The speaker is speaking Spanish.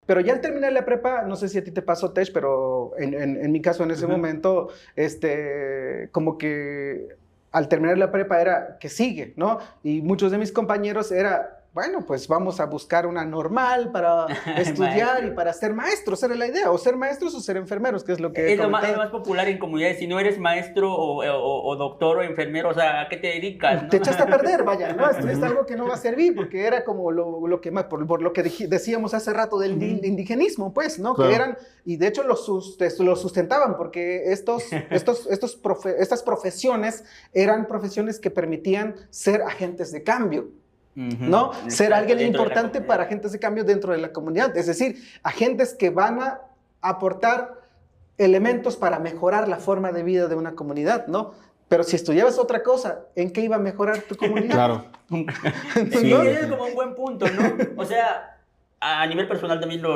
Pero ya al terminar la prepa, no sé si a ti te pasó, Tech, pero en mi caso en ese momento, como que al terminar la prepa era que sigue, ¿no? Y muchos de mis compañeros era, bueno, pues vamos a buscar una normal para estudiar y para ser maestros, era la idea, o ser maestros o ser enfermeros, que es lo que he Es lo comentado. más popular en comunidades. Si no eres maestro o doctor o enfermero, o sea, ¿a qué te dedicas, no? Te echaste a perder, vaya, ¿no? Estudiaste algo que no va a servir, porque era como lo que más, por lo que decíamos hace rato del indigenismo, pues, ¿no? Claro. Que eran, y de hecho los sustentaban, porque estas profesiones eran profesiones que permitían ser agentes de cambio. ¿No? Ser alguien Dentro de la importante comunidad. para agentes de cambio dentro de la comunidad. Es decir, agentes que van a aportar elementos para mejorar la forma de vida de una comunidad, ¿no? Pero si estudiabas otra cosa, ¿en qué iba a mejorar tu comunidad? Claro. Sí, ¿No? ese es como un buen punto, ¿no? O sea, a nivel personal también